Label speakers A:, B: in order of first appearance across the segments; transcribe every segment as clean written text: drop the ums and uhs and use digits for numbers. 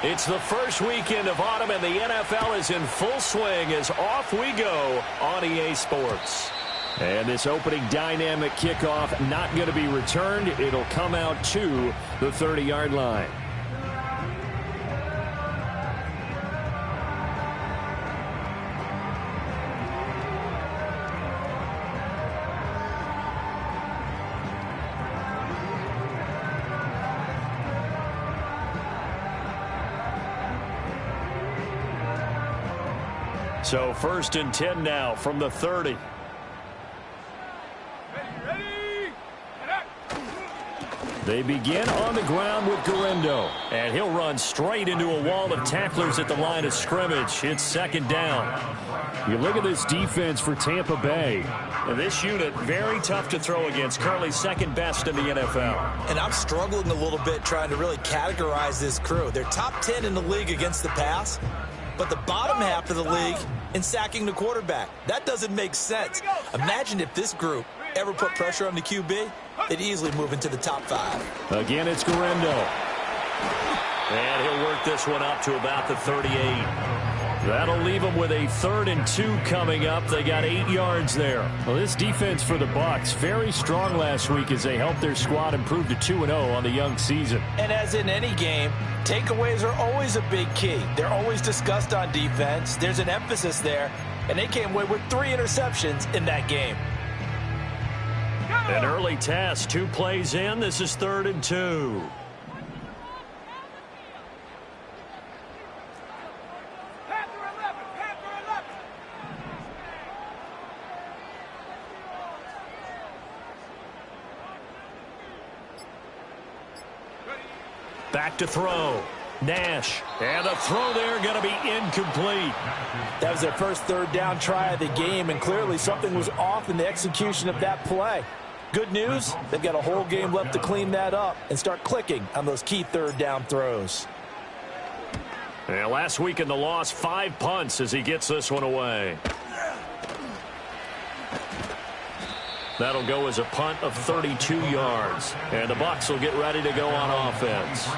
A: It's the first weekend of autumn, and the NFL is in full swing as off we go on EA Sports. And this opening dynamic kickoff not going to be returned. It'll come out to the 30-yard line. So 1st and 10 now from the 30. They begin on the ground with Guerrero, and he'll run straight into a wall of tacklers at the line of scrimmage. It's 2nd down. You look at this defense for Tampa Bay. And this unit, very tough to throw against, currently 2nd best in the NFL.
B: And I'm struggling a little bit trying to really categorize this crew. They're top 10 in the league against the pass, but the bottom half of the league in sacking the quarterback. That doesn't make sense. Imagine if this group ever put pressure on the QB, they'd easily move into the top 5.
A: Again, it's Guerrero. And he'll work this one up to about the 38. That'll leave them with a 3rd and 2 coming up. They got 8 yards there. Well, this defense for the Bucs, very strong last week as they helped their squad improve to 2-0 on the young season.
B: And as in any game, takeaways are always a big key. They're always discussed on defense. There's an emphasis there, and they came away with 3 interceptions in that game.
A: An early test, 2 plays in. This is 3rd and 2. Back to throw. Nash. And the throw there going to be incomplete.
B: That was their first 3rd down try of the game, and clearly something was off in the execution of that play. Good news, they've got a whole game left to clean that up and start clicking on those key 3rd down throws.
A: And last week in the loss, 5 punts as he gets this one away. That'll go as a punt of 32 yards. And the Bucs will get ready to go on offense.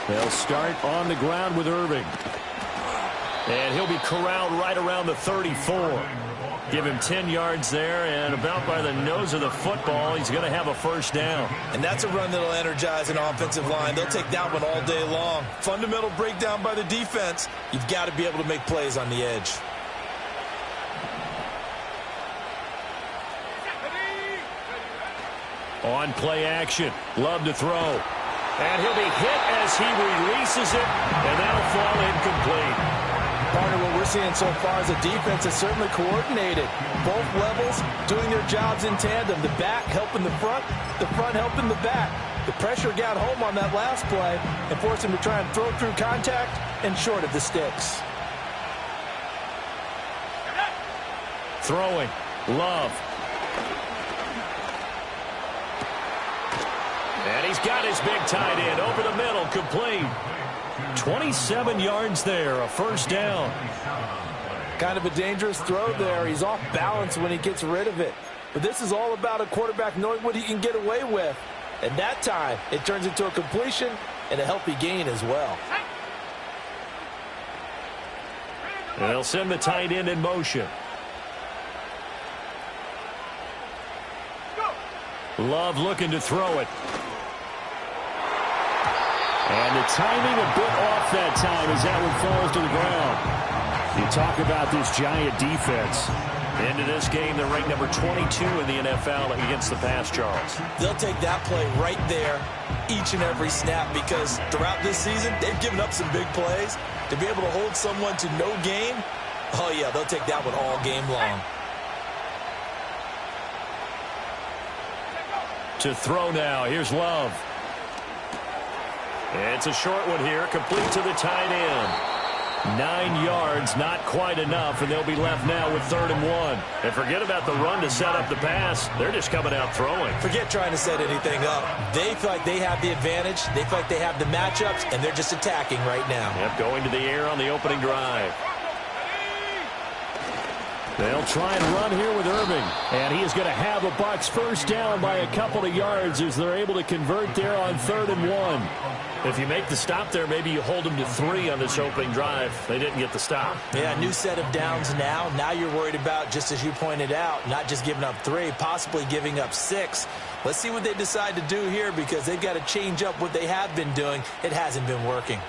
A: They'll start on the ground with Irving. And he'll be corralled right around the 34. Give him 10 yards there, and about by the nose of the football, he's going to have a 1st down.
B: And that's a run that'll energize an offensive line. They'll take that one all day long. Fundamental breakdown by the defense. You've got to be able to make plays on the edge.
A: On play action. Love to throw. And he'll be hit as he releases it, and that'll fall incomplete.
B: Partner, what we're seeing so far is a defense that's certainly coordinated. Both levels doing their jobs in tandem. The back helping the front helping the back. The pressure got home on that last play and forced him to try and throw through contact and short of the sticks.
A: Throwing. Love. And he's got his big tight end over the middle, complete. 27 yards there, a 1st down.
B: Kind of a dangerous throw there. He's off balance when he gets rid of it. But this is all about a quarterback knowing what he can get away with. And that time, it turns into a completion and a healthy gain as well.
A: And they'll send the tight end in motion. Love looking to throw it. And the timing a bit off that time as that one falls to the ground. You talk about this giant defense. Into this game, they're ranked number 22 in the NFL against the pass, Charles.
B: They'll take that play right there each and every snap because throughout this season, they've given up some big plays. To be able to hold someone to no gain, oh yeah, they'll take that one all game long.
A: To throw now. Here's Love. It's a short one here, complete to the tight end. 9 yards, not quite enough, and they'll be left now with 3rd and 1. And forget about the run to set up the pass. They're just coming out throwing.
B: Forget trying to set anything up. They feel like they have the advantage. They feel like they have the matchups, and they're just attacking right now.
A: Yep, going to the air on the opening drive. They'll try and run here with Irving. And he is going to have a Bucs first down by a couple of yards as they're able to convert there on 3rd and 1. If you make the stop there, maybe you hold them to 3 on this opening drive. They didn't get the stop.
B: Yeah, new set of downs now. Now you're worried about, just as you pointed out, not just giving up 3, possibly giving up 6. Let's see what they decide to do here because they've got to change up what they have been doing. It hasn't been working.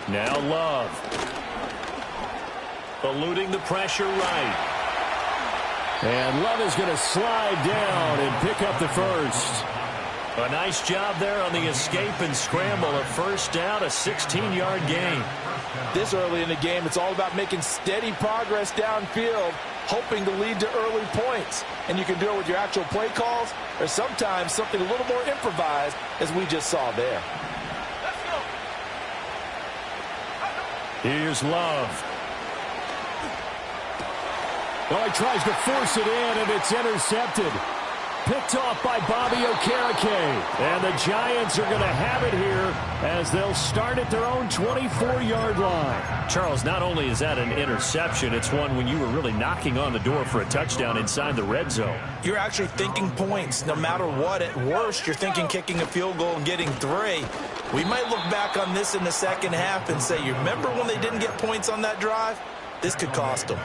A: Now Love. Eluding the pressure right. And Love is going to slide down and pick up the first. A nice job there on the escape and scramble. A first down, a 16-yard gain.
C: This early in the game, it's all about making steady progress downfield, hoping to lead to early points. And you can do it with your actual play calls or sometimes something a little more improvised, as we just saw there.
A: Here's Love. Oh, he tries to force it in, and it's intercepted. Picked off by Bobby Okereke. And the Giants are going to have it here as they'll start at their own 24-yard line. Charles, not only is that an interception, it's one when you were really knocking on the door for a touchdown inside the red zone.
B: You're actually thinking points. No matter what, at worst, you're thinking kicking a field goal and getting 3. We might look back on this in the second half and say, you remember when they didn't get points on that drive? This could cost them.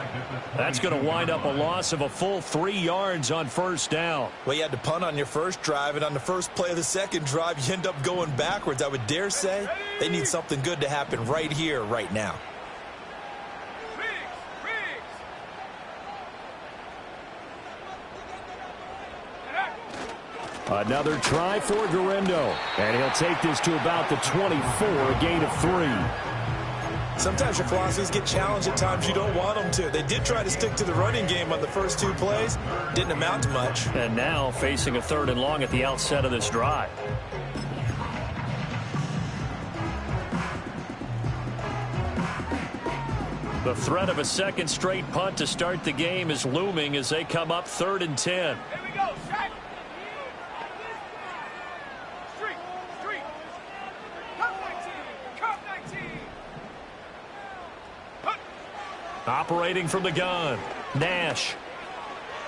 A: That's going to wind up a loss of a full 3 yards on first down.
B: Well, you had to punt on your first drive, and on the first play of the second drive, you end up going backwards. I would dare say they need something good to happen right here, right now.
A: Another try for Guerrero. And he'll take this to about the 24, a gain of 3.
B: Sometimes your philosophies get challenged at times you don't want them to. They did try to stick to the running game on the first 2 plays. Didn't amount to much.
A: And now facing a 3rd and long at the outset of this drive. The threat of a second straight punt to start the game is looming as they come up 3rd and 10.
D: Here we go, Shaq.
A: Operating from the gun, Nash.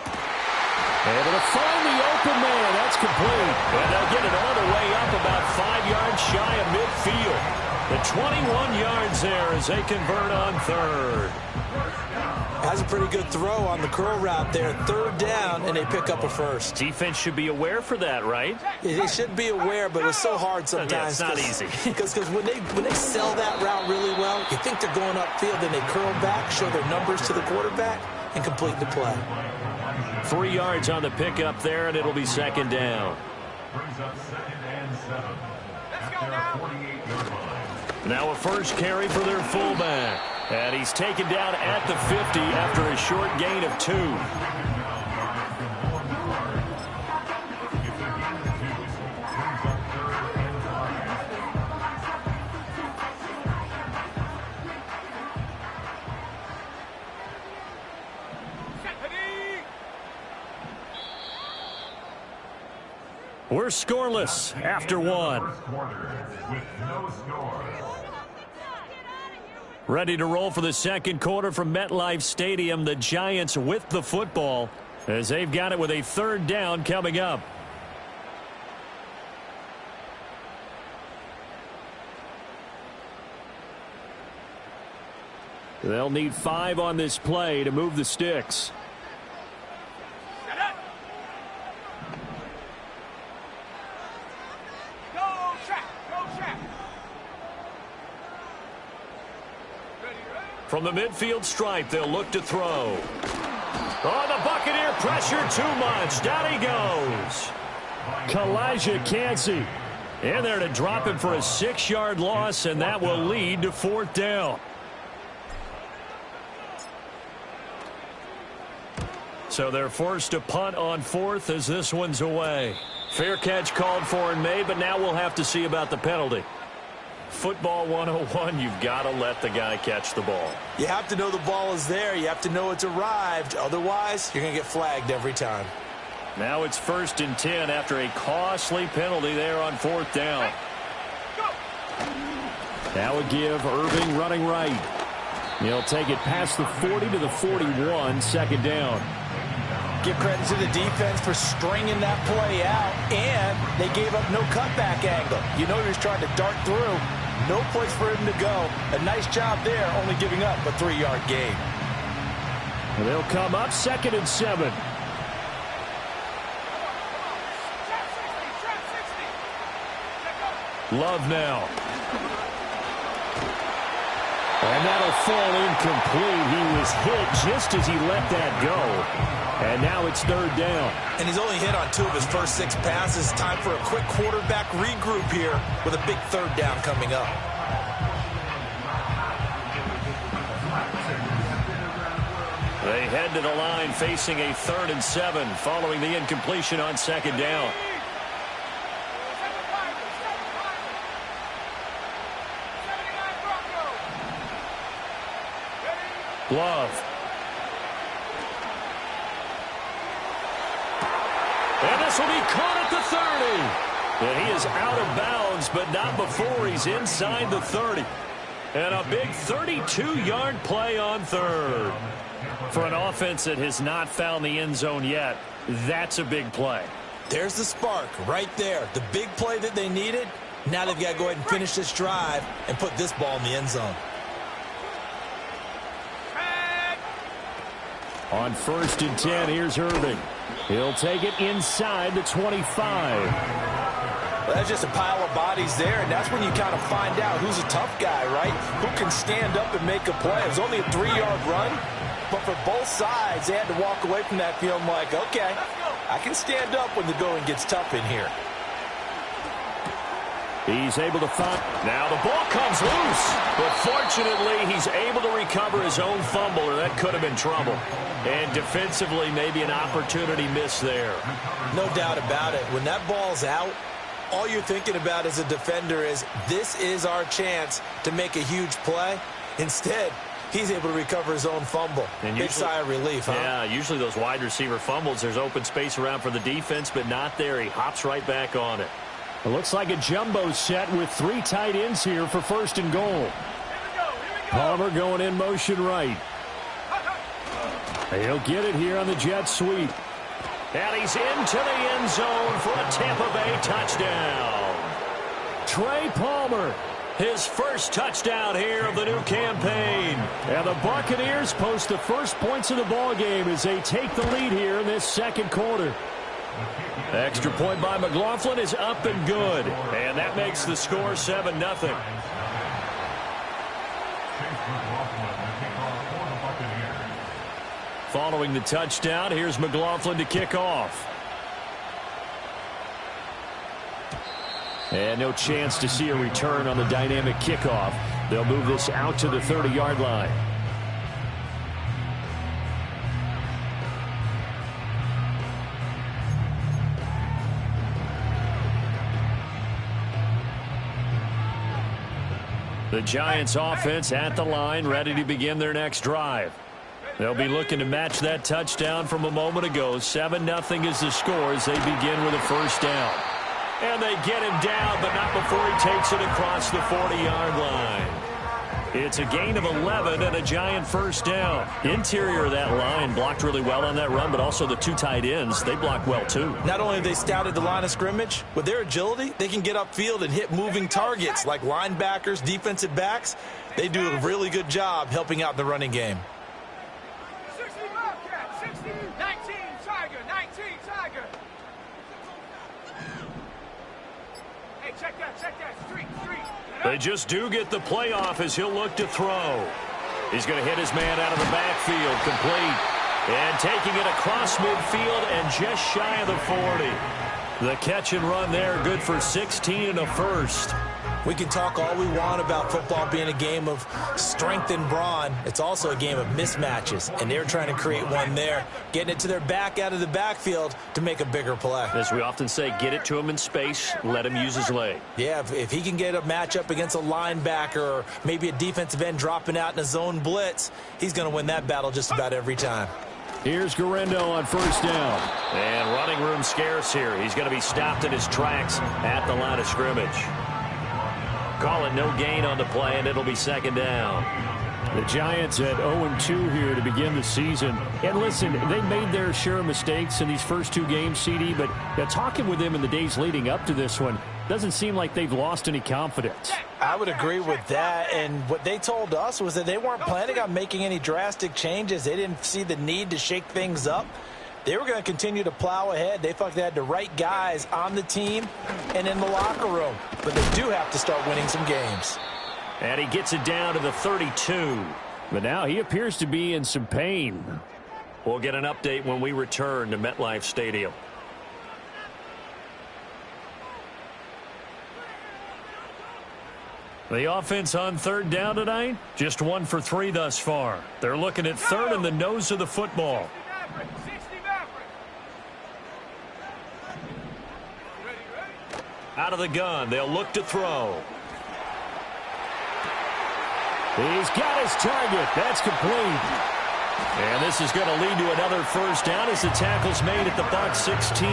A: Able to find the open man. That's complete. And they'll get it all the way up about 5 yards shy of midfield. The 21 yards there as they convert on 3rd.
B: Has a pretty good throw on the curl route there. 3rd down, and they pick up a first.
A: Defense should be aware for that, right?
B: They should be aware, but it's so hard sometimes.
A: Yeah, it's not easy.
B: Because when they sell that route really well, you think they're going upfield, then they curl back, show their numbers to the quarterback, and complete the play.
A: 3 yards on the pickup there, and it'll be 2nd down. Now a first carry for their fullback. And he's taken down at the 50 after a short gain of 2. We're scoreless after 1. Ready to roll for the second quarter from MetLife Stadium. The Giants with the football as they've got it with a 3rd down coming up. They'll need 5 on this play to move the sticks. From the midfield stripe, they'll look to throw. Oh, the Buccaneer pressure too much. Down he goes. Kalijah Cansey And they're to drop him for a 6-yard loss, and that will lead to 4th down. So they're forced to punt on 4th as this one's away. Fair catch called for and made, but now we'll have to see about the penalty. Football 101, you've got to let the guy catch the ball.
B: You have to know the ball is there. You have to know it's arrived. Otherwise, you're going to get flagged every time.
A: Now it's 1st and 10 after a costly penalty there on 4th down. That would give Irving running right. He'll take it past the 40 to the 41, 2nd down.
B: Give credit to the defense for stringing that play out, and they gave up no cutback angle. You know he was trying to dart through. No place for him to go. A nice job there, only giving up a 3-yard gain.
A: And they'll come up 2nd and 7. Love now. And that'll fall incomplete. He was hit just as he let that go. And now it's 3rd down.
B: And he's only hit on 2 of his first 6 passes. Time for a quick quarterback regroup here with a big 3rd down coming up.
A: They head to the line facing a 3rd and 7 following the incompletion on 2nd down. Love. And this will be caught at the 30. And he is out of bounds, but not before he's inside the 30. And a big 32-yard play on 3rd. For an offense that has not found the end zone yet, that's a big play.
B: There's the spark right there. The big play that they needed. Now they've got to go ahead and finish this drive and put this ball in the end zone.
A: On 1st and 10, here's Irving. He'll take it inside the 25.
B: Well, that's just a pile of bodies there, and that's when you kind of find out who's a tough guy, right? Who can stand up and make a play. It was only a 3-yard run, but for both sides, they had to walk away from that feeling like, okay, I can stand up when the going gets tough in here.
A: He's able to find. Now the ball comes loose. But fortunately, he's able to recover his own fumble, or that could have been trouble. And defensively, maybe an opportunity missed there.
B: No doubt about it. When that ball's out, all you're thinking about as a defender is, this is our chance to make a huge play. Instead, he's able to recover his own fumble. And big sigh of relief, huh?
A: Yeah, usually those wide receiver fumbles, there's open space around for the defense, but not there. He hops right back on it. It looks like a jumbo set with 3 tight ends here for 1st and goal.
D: Here we go.
A: Palmer going in motion right. He'll get it here on the jet sweep. And he's into the end zone for a Tampa Bay touchdown. Trey Palmer, his first touchdown here of the new campaign. And the Buccaneers post the first points of the ballgame as they take the lead here in this 2nd quarter. Extra point by McLaughlin is up and good. And that makes the score 7-0. Following the touchdown, here's McLaughlin to kick off. And no chance to see a return on the dynamic kickoff. They'll move this out to the 30-yard line. The Giants offense at the line, ready to begin their next drive. They'll be looking to match that touchdown from a moment ago. 7-0 is the score as they begin with a first down. And they get him down, but not before he takes it across the 40-yard line. It's a gain of 11 and a Giant first down. Interior of that line blocked really well on that run, but also the 2 tight ends, they blocked well too.
B: Not only have they scouted the line of scrimmage, with their agility, they can get upfield and hit moving targets like linebackers, defensive backs. They do a really good job helping out the running game.
D: 60 Bobcat, 60, 19 Tiger, 19 Tiger. Hey, check that, street.
A: They just do get the playoff as he'll look to throw. He's going to hit his man out of the backfield, complete. And taking it across midfield and just shy of the 40. The catch and run there, good for 16 and a first.
B: We can talk all we want about football being a game of strength and brawn. It's also a game of mismatches, and they're trying to create one there, getting it to their back out of the backfield to make a bigger play.
A: As we often say, get it to him in space, let him use his leg.
B: Yeah, if he can get a matchup against a linebacker or maybe a defensive end dropping out in a zone blitz, he's going to win that battle just about every time.
A: Here's Guerrero on first down. And running room scarce here. He's going to be stopped in his tracks at the line of scrimmage. Call it no gain on the play, and it'll be second down. The Giants at 0-2 here to begin the season. And listen, they made their share of mistakes in these first two games, CD, but talking with them in the days leading up to this one, doesn't seem like they've lost any confidence.
B: I would agree with that, and what they told us was that they weren't planning on making any drastic changes. They didn't see the need to shake things up. They were going to continue to plow ahead. They thought they had the right guys on the team and in the locker room. But they do have to start winning some games.
A: And he gets it down to the 32. But now he appears to be in some pain. We'll get an update when we return to MetLife Stadium. The offense on third down tonight, just 1 for 3 thus far. They're looking at third in the nose of the football. Out of the gun, they'll look to throw. He's got his target. That's complete. And this is going to lead to another first down as the tackle's made at the Bucs 16.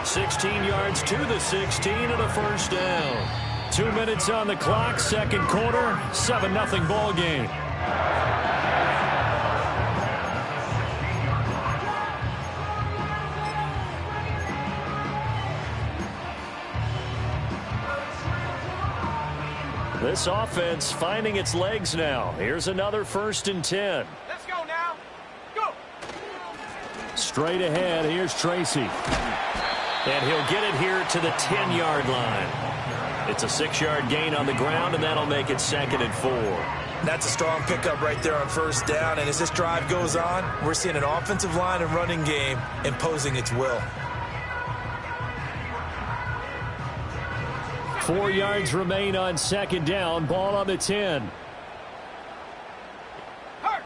A: 16 yards to the 16 and a first down. 2 minutes on the clock, second quarter, 7-0 ball game. This offense finding its legs now. Here's another 1st and 10.
D: Let's go now. Go.
A: Straight ahead, here's Tracy. And he'll get it here to the 10-yard line. It's a 6-yard gain on the ground, and that'll make it 2nd and 4.
B: That's a strong pickup right there on first down. And as this drive goes on, we're seeing an offensive line and running game imposing its will.
A: 4 yards remain on second down. Ball on the 10.
D: Hurt.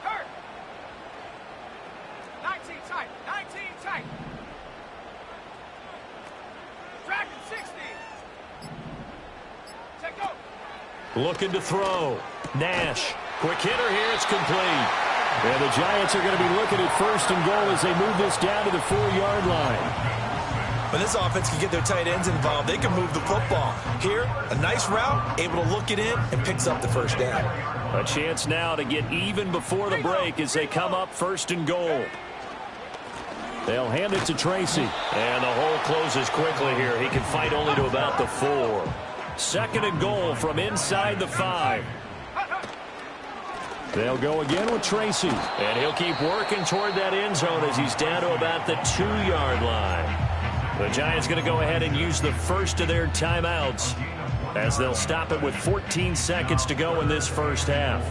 D: 19 tight. 19 tight. Dragon 60. Take go.
A: Looking to throw. Nash. Quick hitter here. It's complete. And the Giants are going to be looking at 1st and goal as they move this down to the 4-yard line.
B: When this offense can get their tight ends involved, they can move the football. Here, a nice route, able to look it in, and picks up the first down.
A: A chance now to get even before the break as they come up 1st and goal. They'll hand it to Tracy. And the hole closes quickly here. He can fight only to about the 4. 2nd and goal from inside the 5. They'll go again with Tracy. And he'll keep working toward that end zone as he's down to about the 2-yard line. The Giants going to go ahead and use the first of their timeouts as they'll stop it with 14 seconds to go in this first half.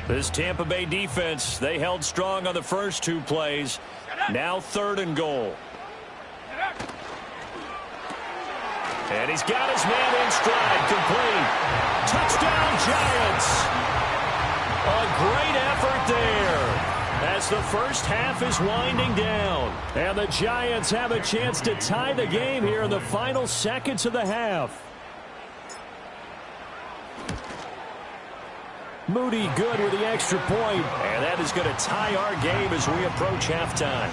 A: This Tampa Bay defense, they held strong on the first 2 plays. Now 3rd and goal. And he's got his man in stride, complete. Touchdown Giants. A great effort there. As the first half is winding down. And the Giants have a chance to tie the game here in the final seconds of the half. Moody good with the extra point. And that is going to tie our game as we approach halftime.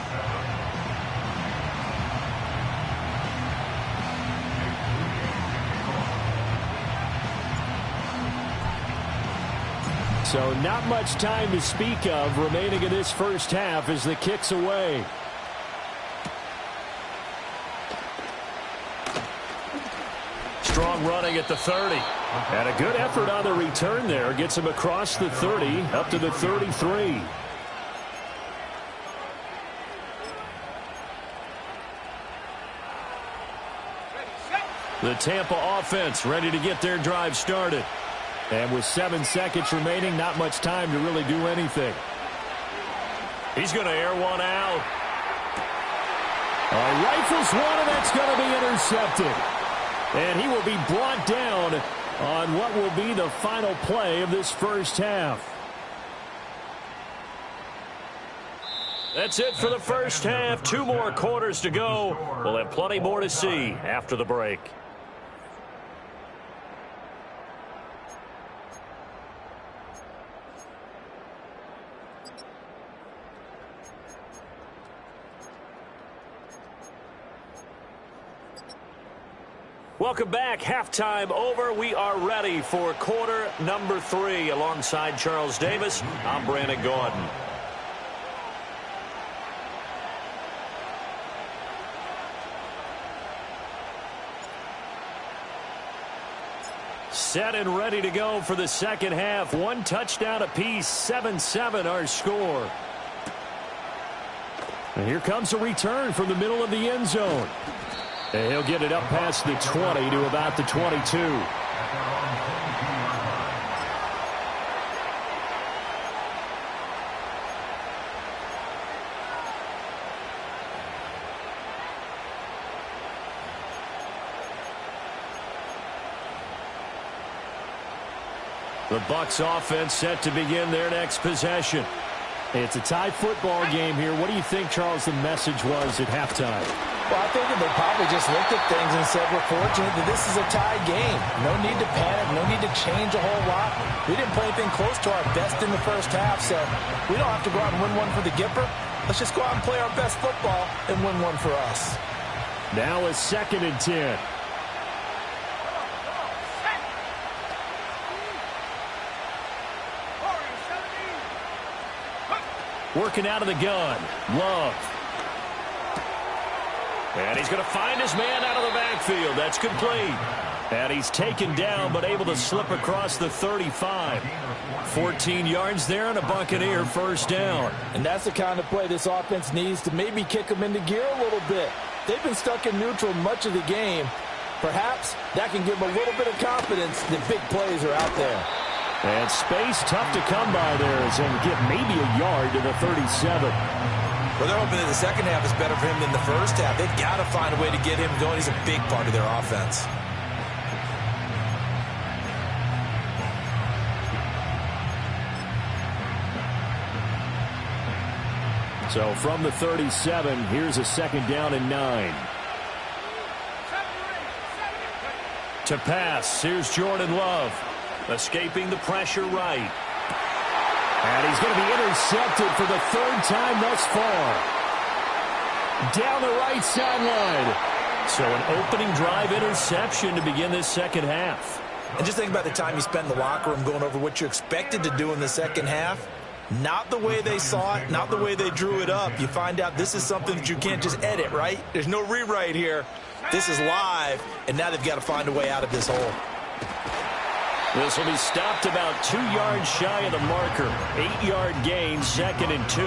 A: So not much time to speak of remaining in this first half as the kick's away. Strong running at the 30. And a good effort on the return there. Gets him across the 30 up to the 33. The Tampa offense ready to get their drive started. And with 7 seconds remaining, not much time to really do anything. He's going to air one out. Rifles one, and that's going to be intercepted. And he will be brought down on what will be the final play of this first half. That's it for the first half. 2 more quarters to go. We'll have plenty more to see after the break. Welcome back. Halftime over. We are ready for quarter number 3. Alongside Charles Davis, I'm Brandon Gordon. Set and ready to go for the second half. 1 touchdown apiece. 7-7 our score. And here comes a return from the middle of the end zone. And he'll get it up past the 20 to about the 22. The Bucs offense set to begin their next possession. It's a tie football game here. What do you think, Charles, the message was at halftime?
C: Well, I think that they probably just looked at things and said, we're fortunate that this is a tie game. No need to panic. No need to change a whole lot. We didn't play anything close to our best in the first half, so we don't have to go out and win one for the Gipper. Let's just go out and play our best football and win one for us.
A: Now a 2nd and 10. Working out of the gun. Love. And he's going to find his man out of the backfield. That's complete. And he's taken down but able to slip across the 35. 14 yards there and a Buccaneer first down.
C: And that's the kind of play this offense needs to maybe kick them into gear a little bit. They've been stuck in neutral much of the game. Perhaps that can give them a little bit of confidence that big plays are out there.
A: And space tough to come by there as they get maybe a yard to the 37.
B: Well, they're hoping that the second half is better for him than the first half. They've got to find a way to get him going. He's a big part of their offense.
A: So from the 37, here's a 2nd down and 9. To pass, here's Jordan Love. Escaping the pressure right. And he's going to be intercepted for the 3rd time thus far. Down the right sideline. So an opening drive interception to begin this second half.
B: And just think about the time you spent in the locker room going over what you expected to do in the second half. Not the way they saw it, not the way they drew it up. You find out this is something that you can't just edit, right? There's no rewrite here. This is live, and now they've got to find a way out of this hole.
A: This will be stopped about 2 yards shy of the marker. 8-yard gain, 2nd and 2.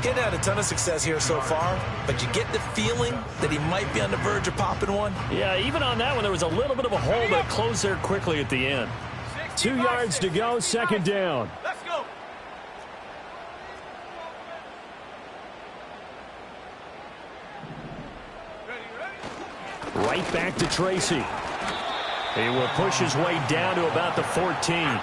B: He hadn't had a ton of success here so far, but you get the feeling that he might be on the verge of popping one.
A: Yeah, even on that one, there was a little bit of a hole, but it closed there quickly at the end. 2 yards to go, 2nd down.
D: Let's go.
A: Right back to Tracy. He will push his way down to about the 14.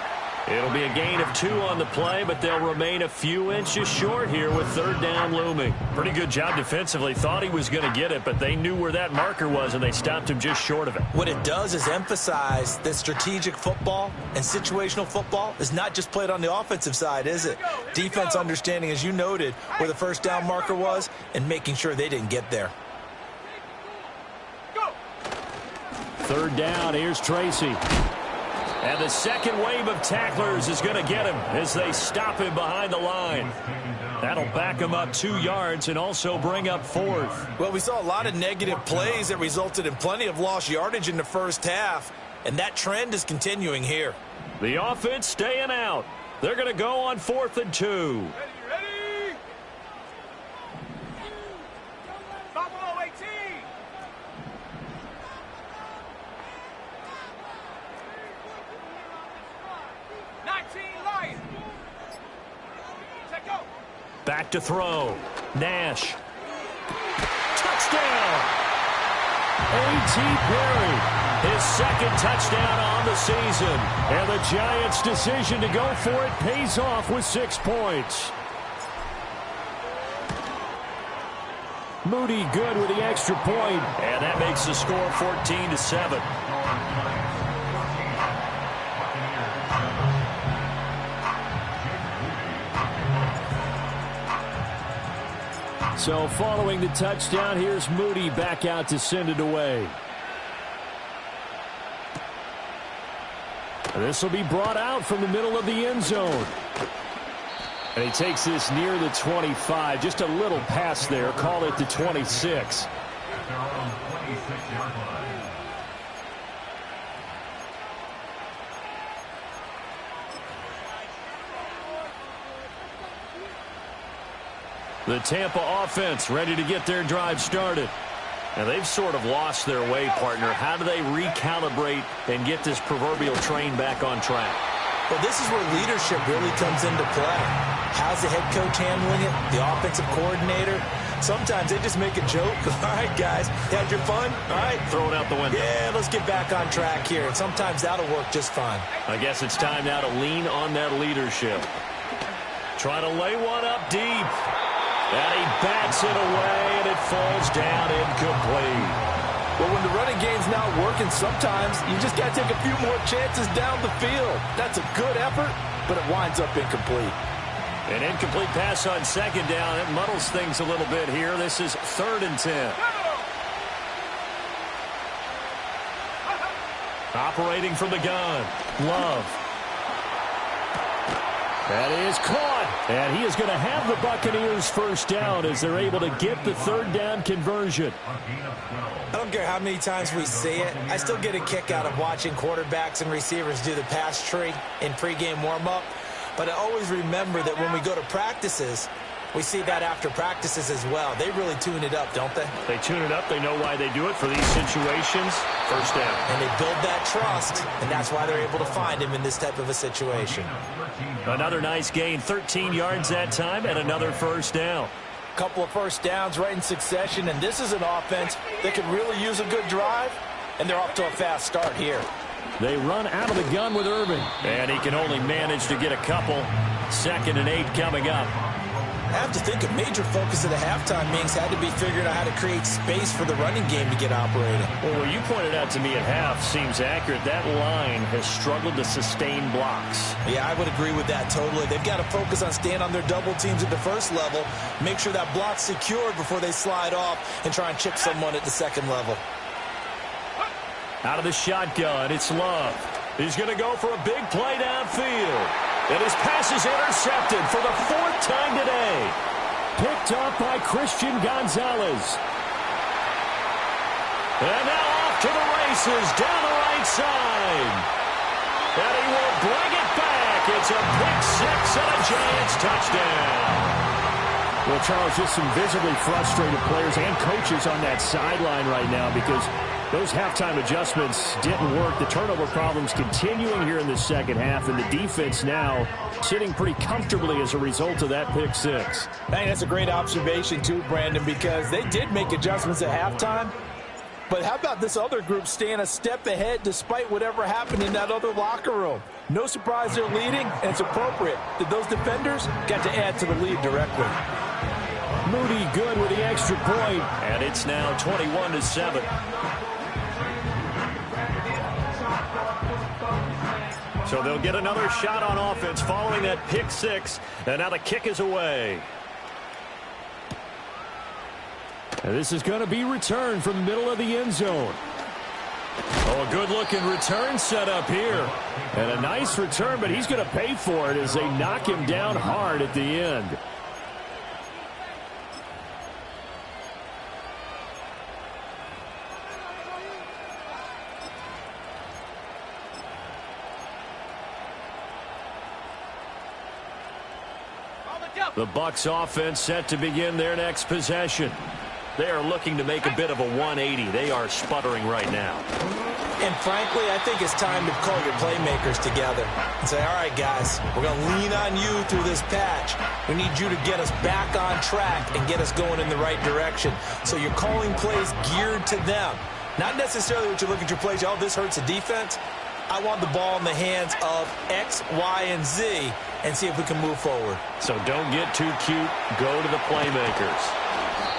A: It'll be a gain of 2 on the play, but they'll remain a few inches short here with 3rd down looming. Pretty good job defensively. Thought he was going to get it, but they knew where that marker was, and they stopped him just short of it.
B: What it does is emphasize that strategic football and situational football is not just played on the offensive side, is it? Defense understanding, as you noted, where the 1st down marker was and making sure they didn't get there.
A: 3rd down, here's Tracy. And the second wave of tacklers is going to get him as they stop him behind the line. That'll back him up 2 yards and also bring up 4th.
B: Well, we saw a lot of negative plays that resulted in plenty of lost yardage in the first half, and that trend is continuing here.
A: The offense staying out. They're going to go on 4th and 2.
D: Ready? Buffalo 18. 19 Lions. Set go.
A: Back to throw. Nash. touchdown. A.T. Perry, his second touchdown on the season. And the Giants' decision to go for it pays off with 6 points. Moody good with the extra point. And that makes the score 14-7. So following the touchdown, here's Moody back out to send it away. This will be brought out from the middle of the end zone. And he takes this near the 25. Just a little pass there. Call it the 26. The Tampa offense ready to get their drive started. And they've sort of lost their way, partner. How do they recalibrate and get this proverbial train back on track?
B: Well, this is where leadership really comes into play. How's the head coach handling it? The offensive coordinator? Sometimes they just make a joke. All right, guys, had your fun? All right.
A: Throw it out the window.
B: Yeah, let's get back on track here. And sometimes that'll work just fine.
A: I guess it's time now to lean on that leadership. Try to lay one up deep. And he bats it away, and it falls down incomplete.
C: Well, when the running game's not working, sometimes you just got to take a few more chances down the field. That's a good effort, but it winds up incomplete.
A: An incomplete pass on second down. It muddles things a little bit here. This is 3rd and 10. Operating from the gun. Love. That is caught. And he is going to have the Buccaneers first down as they're able to get the 3rd down conversion.
B: I don't care how many times we see it. I still get a kick out of watching quarterbacks and receivers do the pass tree in pregame warm-up. But I always remember that when we go to practices, we see that after practices as well. They really tune it up, don't they?
A: They tune it up. They know why they do it for these situations. First down.
B: And they build that trust, and that's why they're able to find him in this type of a situation.
A: Another nice gain, 13 yards that time, and another first down.
C: Couple of first downs right in succession, and this is an offense that could really use a good drive, and they're off to a fast start here.
A: They run out of the gun with Irving, and he can only manage to get a couple. 2nd and 8 coming up.
B: I have to think a major focus of the halftime meetings had to be figuring out how to create space for the running game to get operating.
A: Well, what you pointed out to me at half seems accurate. That line has struggled to sustain blocks.
B: Yeah, I would agree with that totally. They've got to focus on staying on their double teams at the first level, make sure that block's secured before they slide off and try and chip someone at the second level.
A: Out of the shotgun, it's Love. He's going to go for a big play downfield. And his pass is intercepted for the 4th time today. Picked up by Christian Gonzalez. And now off to the races down the right side. And he will bring it back. It's a pick 6 and a Giants touchdown. Well, Charles, just some visibly frustrated players and coaches on that sideline right now because those halftime adjustments didn't work. The turnover problems continuing here in the second half, and the defense now sitting pretty comfortably as a result of that pick 6.
C: Hey, that's a great observation too, Brandon, because they did make adjustments at halftime. But how about this other group staying a step ahead despite whatever happened in that other locker room? No surprise they're leading, and it's appropriate that those defenders got to add to the lead directly.
A: Moody good with the extra point, and it's now 21-7. So they'll get another shot on offense following that pick 6, and now the kick is away. And this is going to be returned from the middle of the end zone. Oh, a good-looking return set up here. And a nice return, but he's going to pay for it as they knock him down hard at the end. The Bucs offense set to begin their next possession. They are looking to make a bit of a 180. They are sputtering right now.
B: And frankly, I think it's time to call your playmakers together and say, all right, guys, we're going to lean on you through this patch. We need you to get us back on track and get us going in the right direction. So you're calling plays geared to them. Not necessarily what you look at your plays, oh, this hurts the defense. I want the ball in the hands of X, Y, and Z and see if we can move forward.
A: So don't get too cute. Go to the playmakers.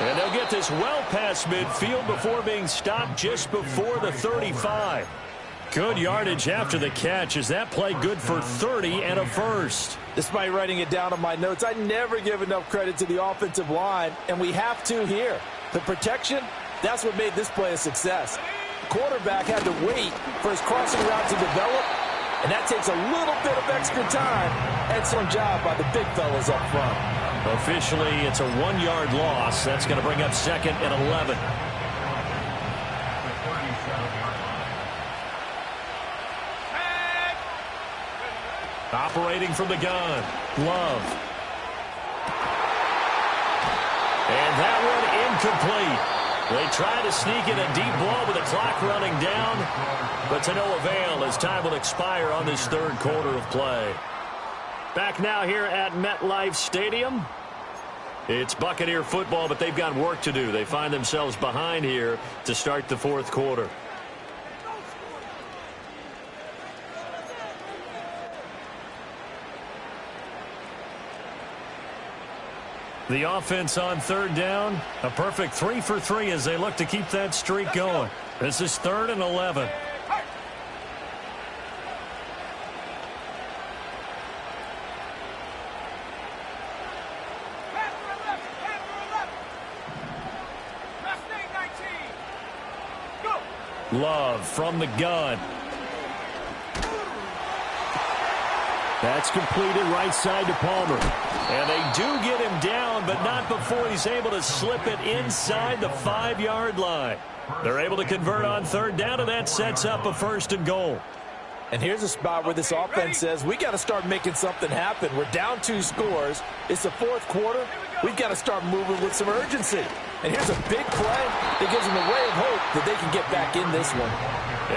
A: And they'll get this well past midfield before being stopped just before the 35. Good yardage after the catch. Is that play good for 30 and a first?
C: Despite writing it down on my notes, I never give enough credit to the offensive line, and we have to here. The protection, that's what made this play a success. The quarterback had to wait for his crossing route to develop, and that takes a little bit of extra time. Excellent job by the big fellas up front.
A: Officially, it's a 1-yard loss. That's going to bring up 2nd and 11. Operating from the gun, Love. And that one incomplete. They try to sneak in a deep ball with the clock running down, but to no avail as time will expire on this third quarter of play. Back now here at MetLife Stadium. It's Buccaneer football, but they've got work to do. They find themselves behind here to start the fourth quarter. The offense on third down, a perfect 3 for 3 as they look to keep that streak going. This is 3rd and 11. Love from the gun. That's completed right side to Palmer. And they do get him down, but not before he's able to slip it inside the 5-yard line. They're able to convert on third down, and that sets up a 1st and goal.
C: And here's a spot where this offense says, we got to start making something happen. We're down 2 scores. It's the fourth quarter. We've got to start moving with some urgency. And here's a big play that gives them a ray of hope that they can get back in this one.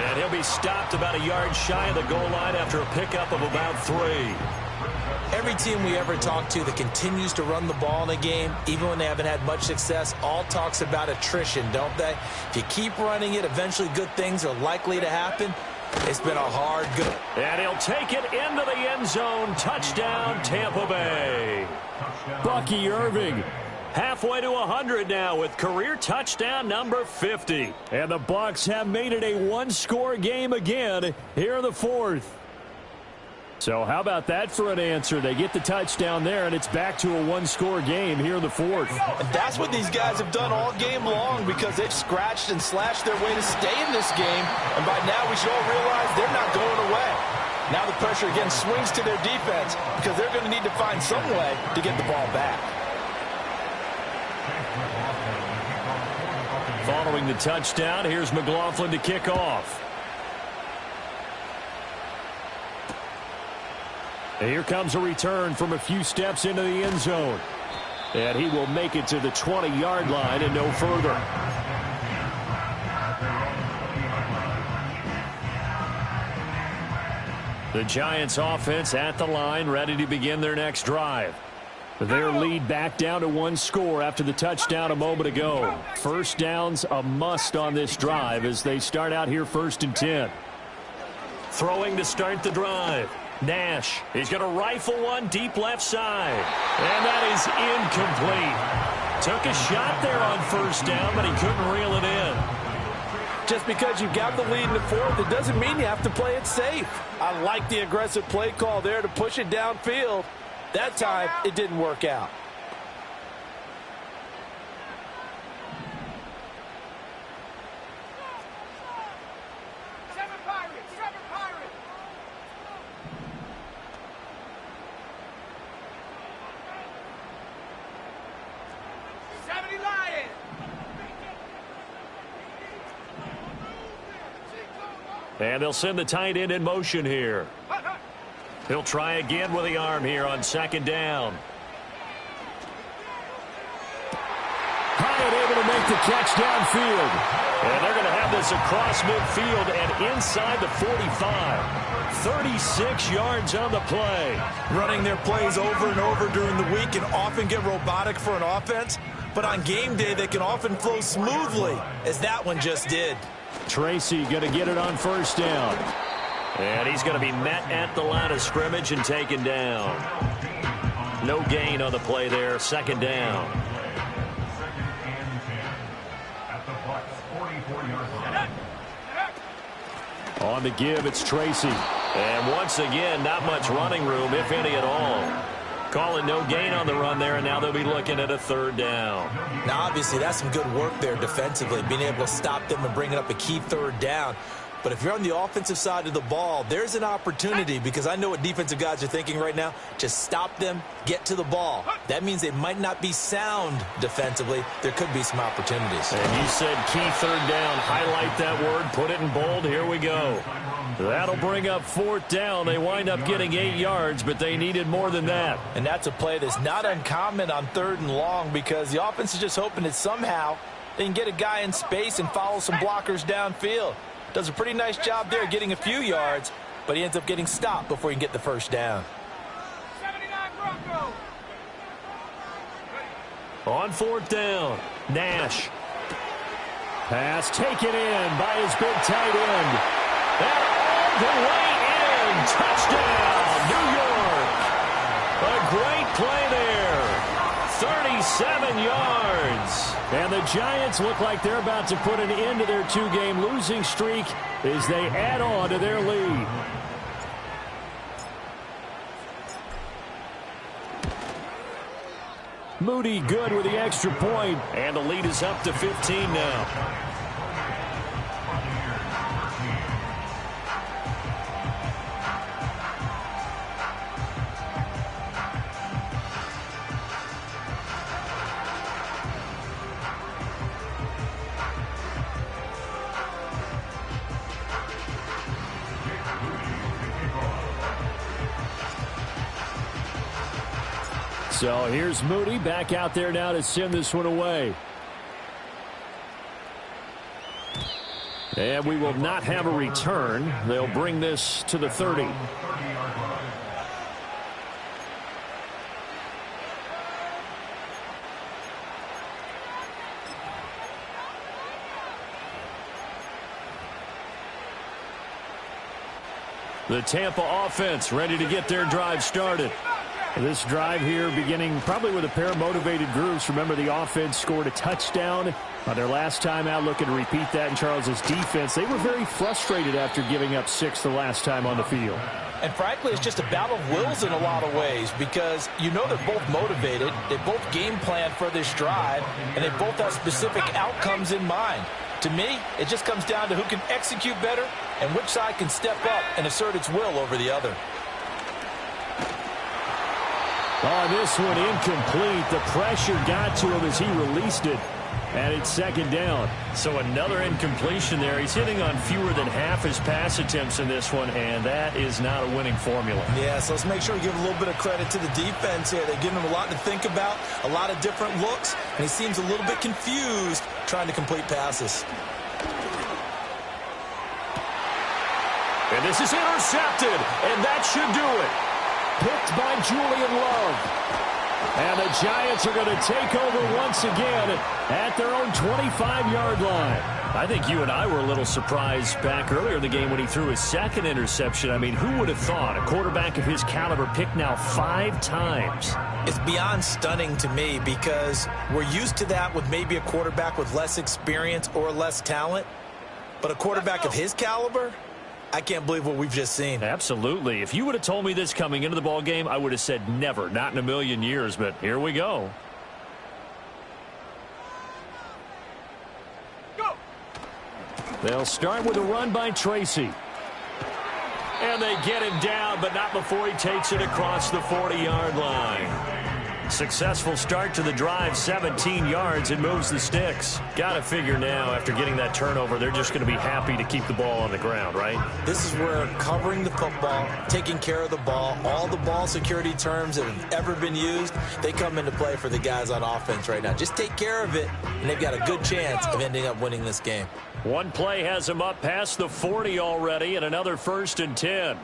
A: And he'll be stopped about a yard shy of the goal line after a pickup of about 3.
B: Every team we ever talk to that continues to run the ball in a game, even when they haven't had much success, all talks about attrition, don't they? If you keep running it, eventually good things are likely to happen. It's been a hard go.
A: And he'll take it into the end zone. Touchdown, Tampa Bay. Bucky Irving halfway to 100 now with career touchdown number 50. And the Bucs have made it a 1-score game again here in the fourth. So how about that for an answer? They get the touchdown there, and it's back to a 1-score game here in the fourth.
C: And that's what these guys have done all game long because they've scratched and slashed their way to stay in this game. And by now we should all realize they're not going away. Now the pressure again swings to their defense because they're going to need to find some way to get the ball back.
A: Following the touchdown, here's McLaughlin to kick off. And here comes a return from a few steps into the end zone. And he will make it to the 20-yard line and no further. The Giants offense at the line, ready to begin their next drive. Their lead back down to 1 score after the touchdown a moment ago. First down's a must on this drive as they start out here 1st and 10. Throwing to start the drive. Nash, he's going to rifle one deep left side. And that is incomplete. Took a shot there on 1st down, but he couldn't reel it in.
C: Just because you've got the lead in the fourth, it doesn't mean you have to play it safe. I like the aggressive play call there to push it downfield. That time, it didn't work out.
A: And they'll send the tight end in motion here. He'll try again with the arm here on 2nd down. Hyatt able to make the catch downfield. And they're going to have this across midfield and inside the 45. 36 yards on the play.
B: Running their plays over and over during the week can often get robotic for an offense, but on game day they can often flow smoothly, as that one just did.
A: Tracy going to get it on first down. And he's going to be met at the line of scrimmage and taken down. No gain on the play there. Second down. On the give, it's Tracy. And once again, not much running room, if any at all. Calling no gain on the run there, and now they'll be looking at a third down.
B: Now, obviously, that's some good work there defensively, being able to stop them and bringing up a key third down. But if you're on the offensive side of the ball, there's an opportunity, because I know what defensive guys are thinking right now. Just stop them, get to the ball. That means they might not be sound defensively. There could be some opportunities.
A: And you said key third down. Highlight that word. Put it in bold. Here we go. That'll bring up fourth down. They wind up getting 8 yards, but they needed more than that.
C: And that's a play that's not uncommon on third and long, because the offense is just hoping that somehow they can get a guy in space and follow some blockers downfield. Does a pretty nice job there getting a few yards, but he ends up getting stopped before he can get the first down.
D: 79 Broncos.
A: On fourth down, Nash. Pass taken in by his big tight end. And all the way in. Touchdown, New York. A great play there. 37 yards. And the Giants look like they're about to put an end to their 2-game losing streak as they add on to their lead. Moody good with the extra point, and the lead is up to 15 now. So here's Moody back out there now to send this one away. And we will not have a return. They'll bring this to the 30. The Tampa offense ready to get their drive started. This drive here beginning probably with a pair of motivated groups. Remember, the offense scored a touchdown on their last time out, looking to repeat that in Charles's defense. They were very frustrated after giving up 6 the last time on the field.
C: And frankly, it's just a battle of wills in a lot of ways, because you know they're both motivated. They both game plan for this drive, and they both have specific outcomes in mind. To me, it just comes down to who can execute better and which side can step up and assert its will over the other.
A: Oh, this one incomplete. The pressure got to him as he released it. And it's second down. So another incompletion there. He's hitting on fewer than half his pass attempts in this one, and that is not a winning formula.
B: Yeah, so let's make sure we give a little bit of credit to the defense here. They're giving him a lot to think about, a lot of different looks, and he seems a little bit confused trying to complete passes.
A: And this is intercepted, and that should do it. Picked by Julian Love. And the Giants are going to take over once again at their own 25-yard line. I think you and I were a little surprised back earlier in the game when he threw his second interception. I mean, who would have thought a quarterback of his caliber picked now 5 times?
B: It's beyond stunning to me, because we're used to that with maybe a quarterback with less experience or less talent. But a quarterback of his caliber, I can't believe what we've just seen.
A: Absolutely. If you would have told me this coming into the ball game, I would have said never, not in a million years. But here we go. They'll start with a run by Tracy. And they get him down, but not before he takes it across the 40-yard line. Successful start to the drive, 17 yards, and moves the sticks. Got to figure now, after getting that turnover, they're just going to be happy to keep the ball on the ground, right?
B: This is where covering the football, taking care of the ball, all the ball security terms that have ever been used, they come into play for the guys on offense right now. Just take care of it, and they've got a good chance of ending up winning this game.
A: One play has them up past the 40 already, and another 1st and 10.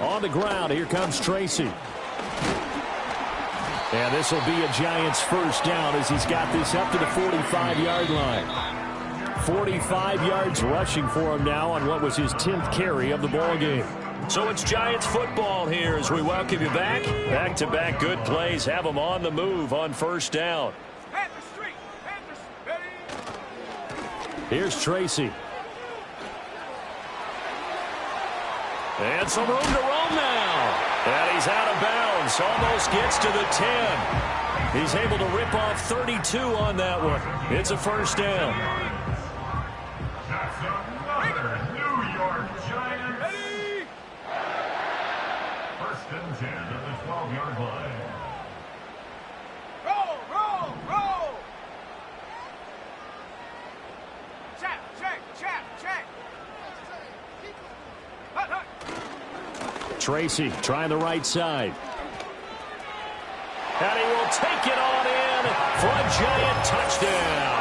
A: On the ground, here comes Tracy. And this will be a Giants first down as he's got this up to the 45-yard line. 45 yards rushing for him now on what was his 10th carry of the ball game. So it's Giants football here as we welcome you back. Back-to-back good plays have them on the move on first down. Here's Tracy. And some room to roam now. And he's out of bounds. Almost gets to the 10. He's able to rip off 32 on that one. It's a first down.
E: That's another New York Giants. Ready? 1st and 10 at the 12-yard line.
D: Roll. Check. Hut.
A: Tracy trying the right side. And he will take it on in for a Giant touchdown.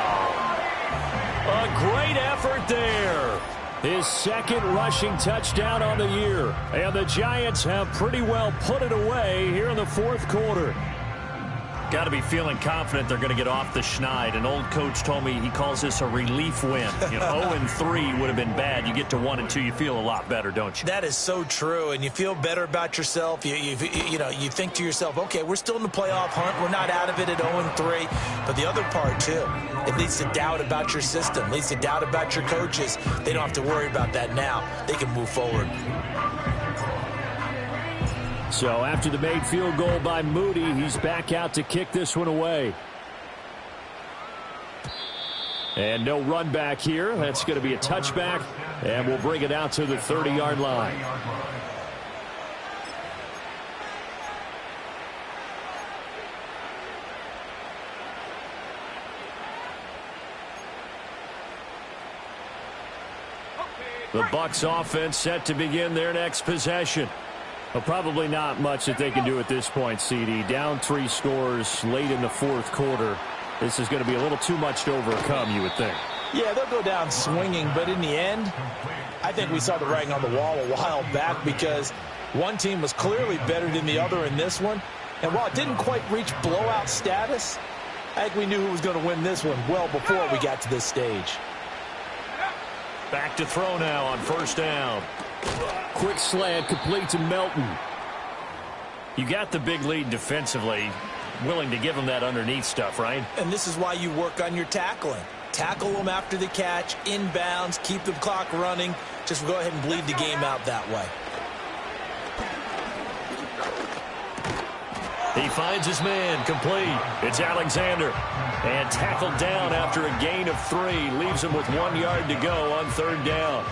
A: A great effort there. His 2nd rushing touchdown on the year. And the Giants have pretty well put it away here in the 4th quarter. Got to be feeling confident they're going to get off the schneid. An old coach told me he calls this a relief win. 0-3 would have been bad. You get to 1-2, you feel a lot better, don't you?
B: That is so true, and you feel better about yourself. You think to yourself, okay, we're still in the playoff hunt. We're not out of it at 0-3. But the other part, too, it leads to doubt about your system, leads to doubt about your coaches. They don't have to worry about that now. They can move forward.
A: So after the made field goal by Moody, he's back out to kick this one away. And no run back here. That's going to be a touchback, and we'll bring it out to the 30-yard line. The Bucs offense set to begin their next possession. Well, probably not much that they can do at this point, CD. Down 3 scores late in the 4th quarter. This is going to be a little too much to overcome, you would think.
C: Yeah, they'll go down swinging, but in the end, I think we saw the writing on the wall a while back because one team was clearly better than the other in this one. And while it didn't quite reach blowout status, I think we knew who was going to win this one well before we got to this stage.
A: Back to throw now on first down. Quick slant complete to Melton. You got the big lead defensively. Willing to give them that underneath stuff, right?
B: And this is why you work on your tackling. Tackle them after the catch, inbounds, keep the clock running. Just go ahead and bleed the game out that way.
A: He finds his man, complete. It's Alexander. And tackled down after a gain of 3. Leaves him with 1 yard to go on 3rd down.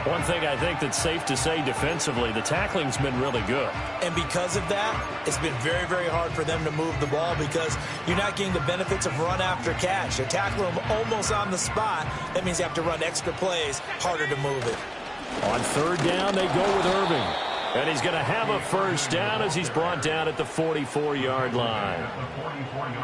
A: One thing I think that's safe to say defensively, the tackling's been really good.
B: And because of that, it's been very, very hard for them to move the ball because you're not getting the benefits of run after catch. They tackle them almost on the spot. That means you have to run extra plays, harder to move it.
A: On 3rd down, they go with Irving. And he's going to have a first down as he's brought down at the 44-yard line.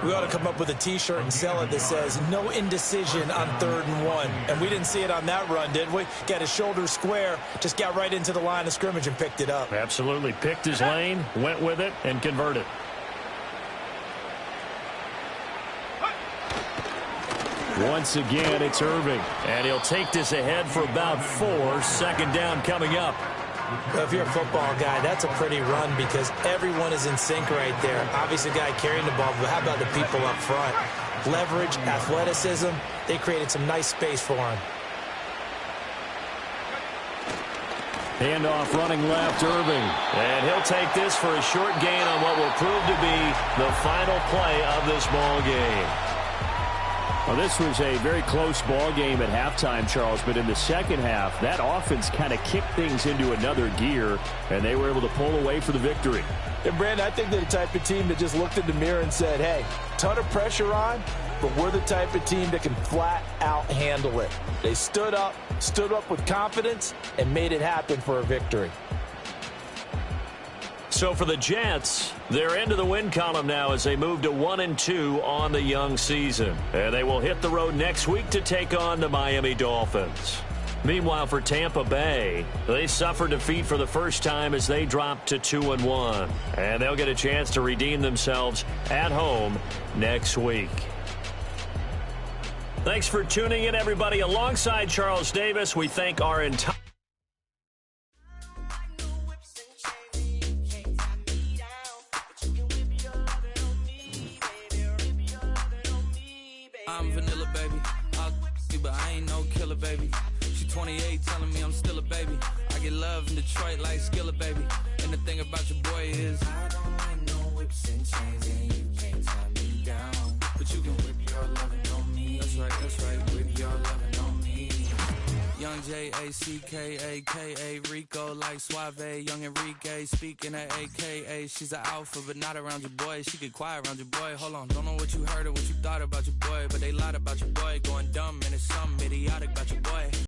B: We ought to come up with a T-shirt and sell it that says, no indecision on 3rd and 1. And we didn't see it on that run, did we? Got his shoulders square, just got right into the line of scrimmage and picked it up.
A: Absolutely. Picked his lane, went with it, and converted. Once again, it's Irving. And he'll take this ahead for about 4. 2nd down coming up.
B: If you're a football guy, that's a pretty run because everyone is in sync right there. Obviously, the guy carrying the ball, but how about the people up front? Leverage, athleticism, they created some nice space for him.
A: Handoff running left, Irving. And he'll take this for a short gain on what will prove to be the final play of this ball game. Well, this was a very close ball game at halftime, Charles, but in the second half, that offense kind of kicked things into another gear, and they were able to pull away for the victory.
C: And, Brandon, I think they're the type of team that just looked in the mirror and said, hey, ton of pressure on, but we're the type of team that can flat out handle it. They stood up with confidence, and made it happen for a victory.
A: So for the Jets, they're into the win column now as they move to 1-2 on the young season. And they will hit the road next week to take on the Miami Dolphins. Meanwhile, for Tampa Bay, they suffered defeat for the first time as they dropped to 2-1. And they'll get a chance to redeem themselves at home next week. Thanks for tuning in, everybody. Alongside Charles Davis, we thank our entire
F: I'm vanilla, baby. I'll you, but I ain't no killer, baby. She 28, telling me I'm still a baby. I get love in Detroit like Skillet, baby. And the thing about your boy is I don't like no whips and chains, and you can't tie me down. But you can whip your lovin' on me. That's right, whip your lovin' on me. Young J-A-C-K-A-K-A, Rico like Suave, young Enrique, speaking at AKA. She's an alpha, but not around your boy. She get quiet around your boy. Hold on, don't know what you heard or what you thought about your boy, but they lied about your boy. Going dumb, and it's something idiotic about your boy.